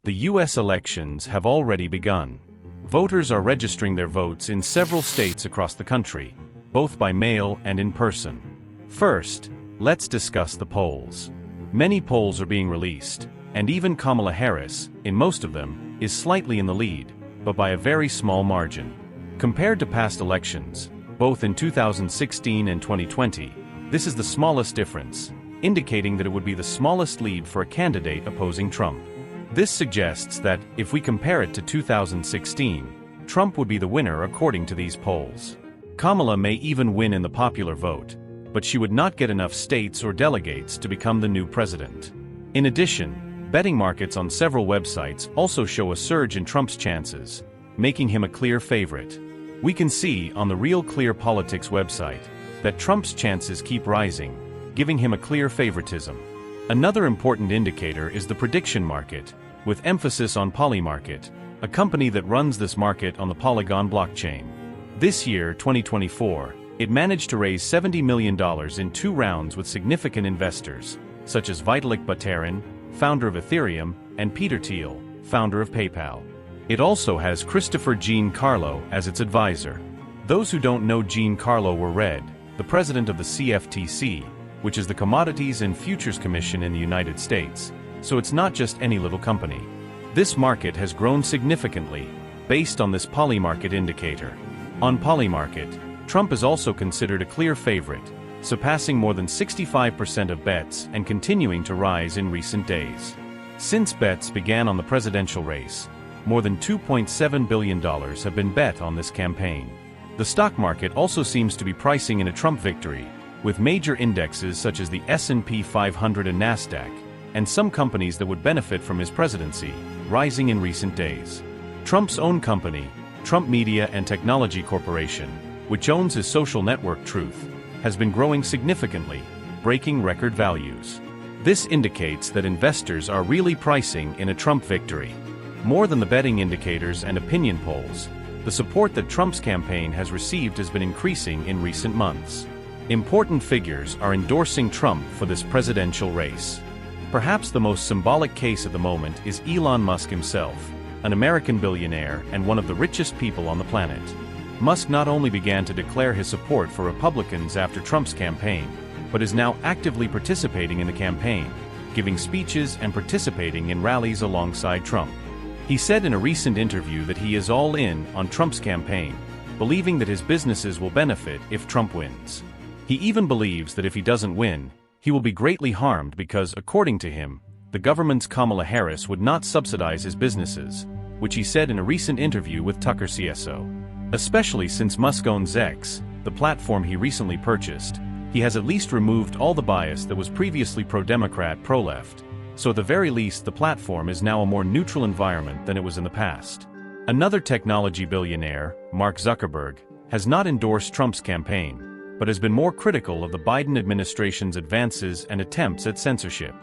The U.S. elections have already begun. Voters are registering their votes in several states across the country, both by mail and in person. First, let's discuss the polls. Many polls are being released, and even Kamala Harris, in most of them, is slightly in the lead, but by a very small margin. Compared to past elections, both in 2016 and 2020, this is the smallest difference, indicating that it would be the smallest lead for a candidate opposing Trump. This suggests that, if we compare it to 2016, Trump would be the winner according to these polls. Kamala may even win in the popular vote, but she would not get enough states or delegates to become the new president. In addition, betting markets on several websites also show a surge in Trump's chances, making him a clear favorite. We can see on the Real Clear Politics website that Trump's chances keep rising, giving him a clear favoritism. Another important indicator is the prediction market, with emphasis on Polymarket, a company that runs this market on the Polygon blockchain. This year, 2024, it managed to raise $70 million in 2 rounds with significant investors, such as Vitalik Buterin, founder of Ethereum, and Peter Thiel, founder of PayPal. It also has Christopher Giancarlo as its advisor. Those who don't know Giancarlo were read, the president of the CFTC, which is the Commodities and Futures Commission in the United States, so it's not just any little company. This market has grown significantly, based on this Polymarket indicator. On Polymarket, Trump is also considered a clear favorite, surpassing more than 65% of bets and continuing to rise in recent days. Since bets began on the presidential race, more than $2.7 billion have been bet on this campaign. The stock market also seems to be pricing in a Trump victory, with major indexes such as the S&P 500 and NASDAQ, and some companies that would benefit from his presidency, rising in recent days. Trump's own company, Trump Media and Technology Corporation, which owns his social network Truth, has been growing significantly, breaking record values. This indicates that investors are really pricing in a Trump victory. More than the betting indicators and opinion polls, the support that Trump's campaign has received has been increasing in recent months. Important figures are endorsing Trump for this presidential race. Perhaps the most symbolic case at the moment is Elon Musk himself, an American billionaire and one of the richest people on the planet. Musk not only began to declare his support for Republicans after Trump's campaign, but is now actively participating in the campaign, giving speeches and participating in rallies alongside Trump. He said in a recent interview that he is all in on Trump's campaign, believing that his businesses will benefit if Trump wins. He even believes that if he doesn't win, he will be greatly harmed because, according to him, the government's Kamala Harris would not subsidize his businesses, which he said in a recent interview with Tucker CSO. Especially since Musk owns X, the platform he recently purchased, he has at least removed all the bias that was previously pro-Democrat, pro-left, so at the very least the platform is now a more neutral environment than it was in the past. Another technology billionaire, Mark Zuckerberg, has not endorsed Trump's campaign, but has been more critical of the Biden administration's advances and attempts at censorship.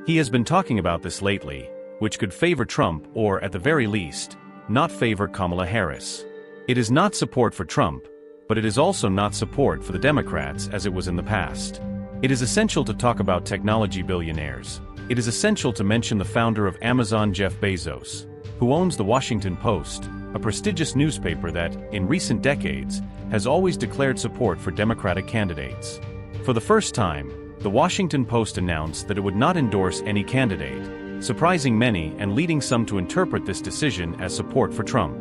He has been talking about this lately, which could favor Trump or, at the very least, not favor Kamala Harris. It is not support for Trump, but it is also not support for the Democrats as it was in the past. It is essential to talk about technology billionaires. It is essential to mention the founder of Amazon, Jeff Bezos, who owns the Washington Post, a prestigious newspaper that, in recent decades, has always declared support for Democratic candidates. For the first time, the Washington Post announced that it would not endorse any candidate, surprising many and leading some to interpret this decision as support for Trump.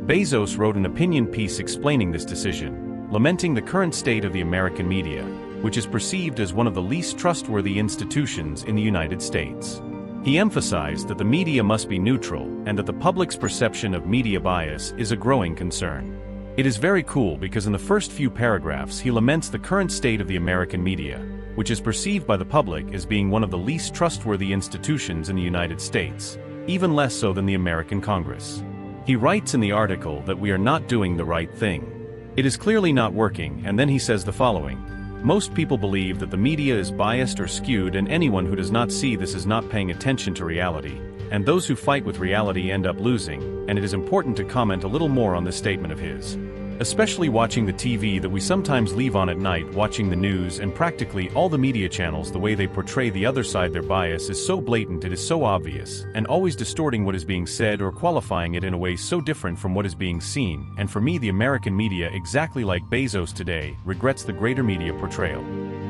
Bezos wrote an opinion piece explaining this decision, lamenting the current state of the American media, which is perceived as one of the least trustworthy institutions in the United States. He emphasized that the media must be neutral and that the public's perception of media bias is a growing concern. It is very cool because in the first few paragraphs he laments the current state of the American media, which is perceived by the public as being one of the least trustworthy institutions in the United States, even less so than the American Congress. He writes in the article that we are not doing the right thing. It is clearly not working, and then he says the following: most people believe that the media is biased or skewed, and anyone who does not see this is not paying attention to reality, and those who fight with reality end up losing, and it is important to comment a little more on this statement of his. Especially watching the TV that we sometimes leave on at night, watching the news and practically all the media channels, the way they portray the other side, their bias is so blatant, it is so obvious, and always distorting what is being said or qualifying it in a way so different from what is being seen. And for me, the American media, exactly like Bezos today, regrets the greater media portrayal.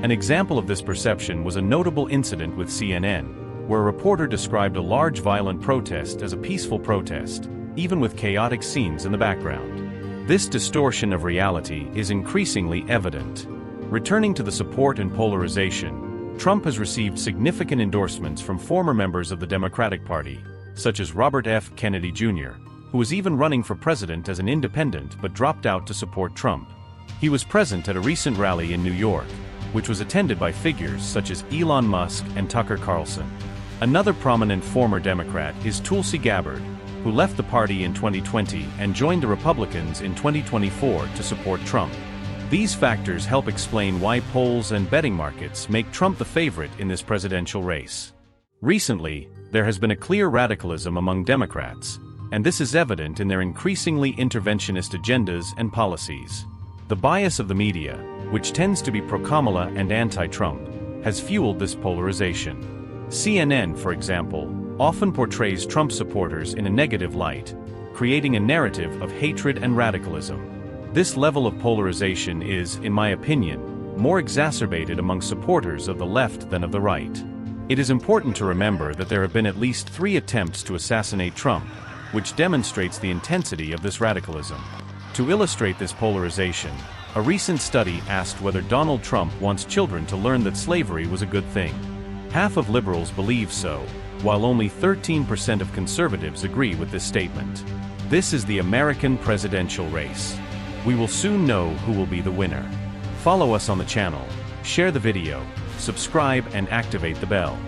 An example of this perception was a notable incident with CNN, where a reporter described a large violent protest as a peaceful protest, even with chaotic scenes in the background. This distortion of reality is increasingly evident. Returning to the support and polarization, Trump has received significant endorsements from former members of the Democratic Party, such as Robert F. Kennedy Jr., who was even running for president as an independent but dropped out to support Trump. He was present at a recent rally in New York, which was attended by figures such as Elon Musk and Tucker Carlson. Another prominent former Democrat is Tulsi Gabbard, who left the party in 2020 and joined the Republicans in 2024 to support Trump. These factors help explain why polls and betting markets make Trump the favorite in this presidential race. Recently, there has been a clear radicalism among Democrats, and this is evident in their increasingly interventionist agendas and policies. The bias of the media, which tends to be pro-Kamala and anti-Trump, has fueled this polarization. CNN, for example, often portrays Trump supporters in a negative light, creating a narrative of hatred and radicalism. This level of polarization is, in my opinion, more exacerbated among supporters of the left than of the right. It is important to remember that there have been at least 3 attempts to assassinate Trump, which demonstrates the intensity of this radicalism. To illustrate this polarization, a recent study asked whether Donald Trump wants children to learn that slavery was a good thing. Half of liberals believe so, while only 13% of conservatives agree with this statement. This is the American presidential race. We will soon know who will be the winner. Follow us on the channel, share the video, subscribe and activate the bell.